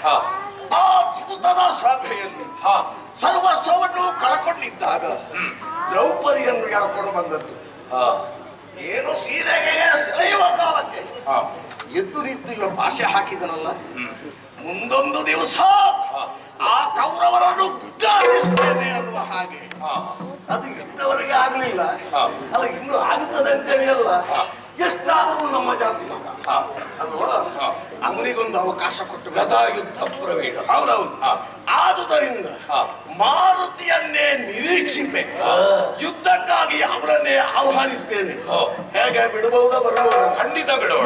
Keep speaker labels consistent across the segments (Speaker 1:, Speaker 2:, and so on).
Speaker 1: ಆ ದೂತನ ಸಭೆಯಲ್ಲಿ ಸರ್ವಸ್ವವನ್ನು ಕಳ್ಕೊಂಡಿದ್ದಾಗ ದ್ರೌಪದಿಯನ್ನು ಎಳ್ಕೊಂಡು ಬಂದದ್ದು. ಏನು ಸೀರೆಗೆ ಸೆಳೆಯುವ ಕಾಲಕ್ಕೆ ಎದ್ದು ನಿಂತು ಇವ ಭಾಷೆ ಹಾಕಿದನಲ್ಲ, ಮುಂದೊಂದು ದಿವಸ ಆ ಕೌರವರನ್ನು ಗುದ್ದಾಡಿಸ್ತೇನೆ ಅನ್ನುವ ಹಾಗೆ. ಅದು ಇಷ್ಟವರೆಗೆ ಆಗಲಿಲ್ಲ ಅಲ್ಲ, ಇನ್ನು ಆಗುತ್ತದೆ ಅಂತೇಳಿ ಅಲ್ಲ, ಎಷ್ಟಾದರೂ ನಮ್ಮ ಜಾತಿ ಮಗ ಅಲ್ವಾ, ಅವನಿಗೊಂದು ಅವಕಾಶ ಕೊಟ್ಟು ಗದಾಯುದ್ಧ ಪ್ರವೇಶ. ಹೌದೌದು. ಆದುದರಿಂದ ಮಾರುತಿಯನ್ನೇ ನಿರೀಕ್ಷಿಸಬೇಕು, ಯುದ್ಧಕ್ಕಾಗಿ ಅವರನ್ನೇ ಆಹ್ವಾನಿಸ್ತೇನೆ. ಹೇಗೆ ಬಿಡಬಹುದಾ ಬರಬಹುದಾ? ಖಂಡಿತ ಬಿಡೋಣ.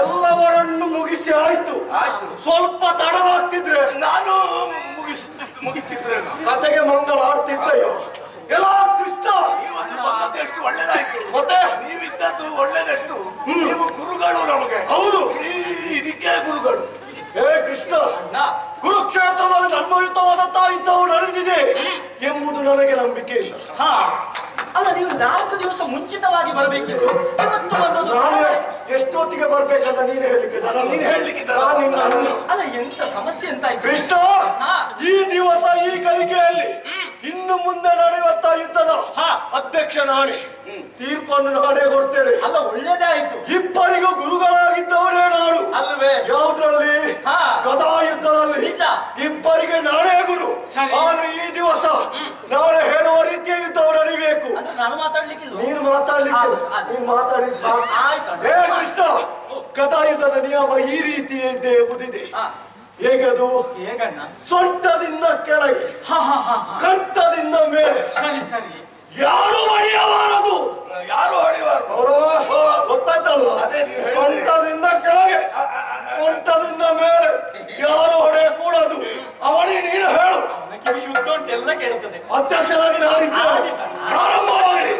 Speaker 2: ಎಲ್ಲವರನ್ನು ಮುಗಿಸಿ ಆಯ್ತು. ಸ್ವಲ್ಪ ತಡವಾಗ್ತಿದ್ರೆ
Speaker 1: ನಾನು ಮುಗಿಸ್ತಿದ್ರೆ
Speaker 2: ಕತೆಗೆ ಮಂಗಳ ಆಡ್ತಿದ್ದಯ್ಯೋ. ಎಲ್ಲ ಕೃಷ್ಣ,
Speaker 1: ನೀವೊಂದು ಬಂದದ್ದು ಎಷ್ಟು ಒಳ್ಳೇದಾಯ್ತು.
Speaker 2: ಮತ್ತೆ
Speaker 1: ನೀವಿದ್ದದ್ದು ಒಳ್ಳೇದೆಷ್ಟು. ನೀವು ಗುರುಗಳು ನಮಗೆ.
Speaker 2: ಹೌದು,
Speaker 1: ಇದಕ್ಕೆ ಗುರುಗಳು.
Speaker 2: ಹೇ ಕೃಷ್ಣ, ಕುರುಕ್ಷೇತ್ರದಲ್ಲಿ ಧರ್ಮಯುತವಾದಂತ ಯುದ್ಧವು ನಡೆದಿದೆ ಎಂಬುದು ನನಗೆ ನಂಬಿಕೆ ಇಲ್ಲ.
Speaker 3: ಅಲ್ಲ, ನೀವು 4 ದಿವಸ ಮುಂಚಿತವಾಗಿ ಬರಬೇಕಿತ್ತು. ಇವತ್ತು ಬಂದದ್ದು
Speaker 2: ನಾನು ಎಷ್ಟೊತ್ತಿಗೆ ಬರ್ಬೇಕಂತ ನೀನು ಹೇಳಲಿಕ್ಕೆ
Speaker 3: ಅಲ್ಲ, ಎಂತ ಸಮಸ್ಯೆ ಅಂತ
Speaker 2: ಕೃಷ್ಣ, ಈ ದಿವಸ ಈ ಗಳಿಗೆಯಲ್ಲಿ ಇನ್ನು ಮುಂದೆ ನಡೆಯುವಂತ ಯುದ್ಧದ ಅಧ್ಯಕ್ಷ ನಾನೇ, ತೀರ್ಪನ್ನು ನಾನೇ ಕೊಡ್ತೇನೆ.
Speaker 3: ಅಲ್ಲ, ಒಳ್ಳೇದೇ ಆಯ್ತು.
Speaker 2: ಇಬ್ಬರಿಗೂ ಗುರುಗಳಾಗಿದ್ದವರೇ ನಾನು
Speaker 3: ಅಲ್ವೇ?
Speaker 2: ಯಾವುದ್ರಲ್ಲಿ? ಗದಾ ಯುದ್ಧದಲ್ಲಿ
Speaker 3: ನಿಜ.
Speaker 2: ಇಬ್ಬರಿಗೆ ನಾನೇ ಗುರು. ಆದ್ರೆ ಈ ದಿವಸ ನಾಳೆ ಹೇಳುವ ರೀತಿಯ ಯುದ್ಧವು ನಡಿಬೇಕು.
Speaker 3: ನಾನು ಮಾತಾಡ್ಲಿಕ್ಕಿಲ್ಲ.
Speaker 2: ನೀನು ಮಾತಾಡಿ
Speaker 3: ಆಯ್ತು.
Speaker 2: ಹೇ ಕೃಷ್ಣ, ಗದಾ ಯುದ್ಧದ ನಿಯಮ ಈ ರೀತಿ ಇದ್ದೇ ಎಂಬುದಿದೆ. ಹೇಗದು?
Speaker 3: ಹೇಗಣ್ಣ?
Speaker 2: ಸೊಂಟದಿಂದ ಕೆಳಗೆ, ಕಂಠದಿಂದ ಮೇಲೆ.
Speaker 3: ಸರಿ ಸರಿ.
Speaker 2: ಯಾರು ಹೊಡೆಯಬಾರದು.
Speaker 1: ಯಾರು ಹೊಡೆಯಬಾರದು.
Speaker 2: ಗೊತ್ತಾಯ್ತಲ್ಲ?
Speaker 1: ಅದೇ
Speaker 2: ಸೊಂಟದಿಂದ ಕೆಳಗೆ, ಕಂಠದಿಂದ ಮೇಲೆ ಯಾರು ಹೊಡೆಯಕೂಡದು. ಅವಳಿ ನೀನು ಹೇಳು.
Speaker 3: ಶುದ್ಧ ಉಂಟೆಲ್ಲ ಕೇಳುತ್ತದೆ.
Speaker 2: ಅಧ್ಯಕ್ಷರಾಗಿ ನಾನಿದ್ದೇನೆ. ಪ್ರಾರಂಭವಾಗಲಿ.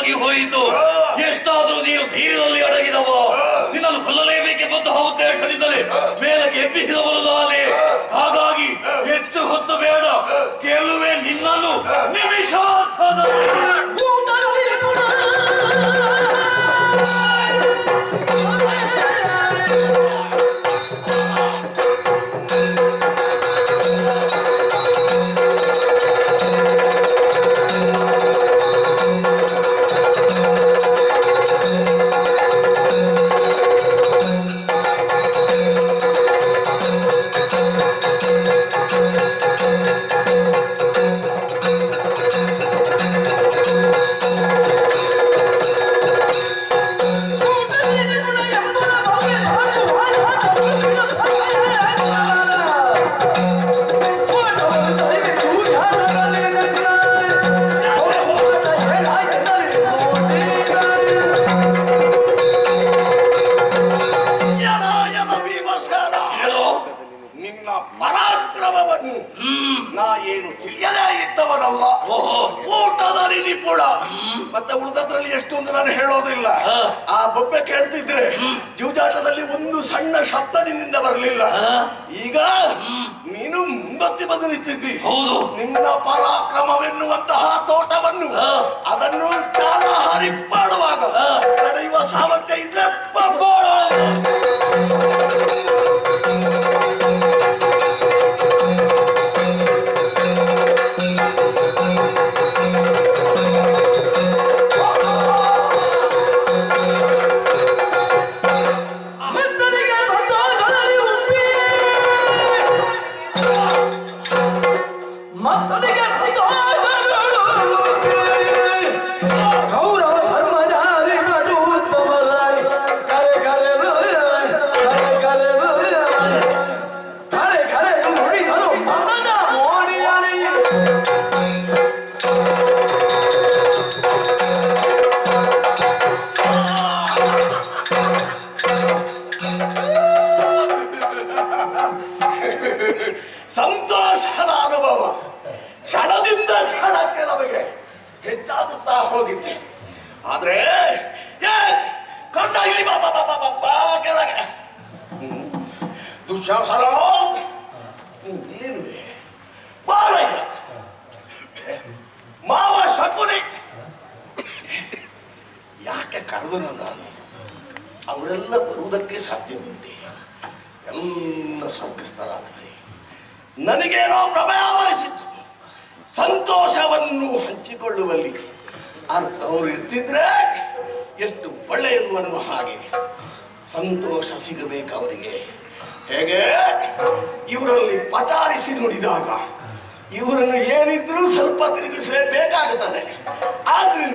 Speaker 4: ಆಗಿ ಹೋಯಿತು. ಎಷ್ಟಾದ್ರೂ ನೀನು ಧೈರ್ಯದಲ್ಲಿ ಅಡಗಿದವ. ನಿನ್ನನ್ನು ಕೊಲ್ಲಲೇಬೇಕೆಂಬಂತಹ ಉದ್ದೇಶದಿಂದಲೇ ಮೇಲಕ್ಕೆ ಎಬ್ಬಿಸಿದವನು ನಾನೇ. ಹಾಗಾಗಿ ಹೆಚ್ಚು ಹೊತ್ತು ಬೇಡ, ಗೆಲ್ಲುವೆ ನಿನ್ನನ್ನು ನಿಮಿಷಾರ್ಥದಲ್ಲಿ.
Speaker 1: ನಿನ್ನ ಪರಾಕ್ರಮವನ್ನು ನಾ ಏನು ತಿಳಿಯದೇ ಇದ್ದವನಲ್ಲ. ಊಟದಲ್ಲಿ ನಿಪುಣ. ಮತ್ತೆ ಉಳಿದದ್ರಲ್ಲಿ ಎಷ್ಟೊಂದು ನಾನು ಹೇಳೋದಿಲ್ಲ. ಆ ಬೊಬ್ಬೆ ಕೇಳ್ತಿದ್ರೆ ಜೂಜಾಟದಲ್ಲಿ ಒಂದು ಸಣ್ಣ ಶಬ್ದ ನಿನ್ನಿಂದ ಬರಲಿಲ್ಲ. ಈಗ ನೀನು ಮುಂದತ್ತಿ ಬಂದು ನಿಂತಿದ್ದಿ. ನಿನ್ನ ಪರಾಕ್ರಮವೆನ್ನುವಂತಹ ತೋಟವನ್ನು ಅದನ್ನು ಚಾಲಹಾರಿ ಮಾಡುವಾಗ ತಡೆಯುವ ಸಾಮರ್ಥ್ಯ ಇದ್ರೆ ಸಂತೋಷದ ಅನುಭವ. ಕ್ಷಣದಿಂದ ಕ್ಷಣಕ್ಕೆ ನಮಗೆ ಹೆಚ್ಚಾಗುತ್ತಾ ಹೋಗಿದ್ದೆ. ಆದ್ರೆ ಕೊಂಡ ಇಲ್ಲಿ ಕೆಳಗೆ ದುಶ್ಯಾಸನ ಏನುವೆ ಬಾರಯ್ಯ ಮಾವ ಶಕುನಿ ಯಾಕೆ ಕರೆದು ನಾನು? ಅವರೆಲ್ಲ ಬರುವುದಕ್ಕೆ ಸಾಧ್ಯವಿದೆ. ಎಲ್ಲ ಸ್ವರ್ಗಸ್ಥರಾದವರೇ. ನನಗೇನೋ ಪ್ರಭಯ ಆವರಿಸಿತ್ತು. ಸಂತೋಷವನ್ನು ಹಂಚಿಕೊಳ್ಳುವಲ್ಲಿ ಅವರು ಇರ್ತಿದ್ರೆ ಎಷ್ಟು ಒಳ್ಳೆಯದು ಅನ್ನುವ ಹಾಗೆ ಸಂತೋಷ ಸಿಗಬೇಕು ಅವರಿಗೆ. ಹೇಗೆ ಇವರಲ್ಲಿ ಪಚಾರಿಸಿ ನುಡಿದಾಗ ಇವರನ್ನು ಏನಿದ್ರೂ ಸ್ವಲ್ಪ ತಿರುಗಿಸಲೇಬೇಕಾಗುತ್ತದೆ. ಆದ್ರಿಂದ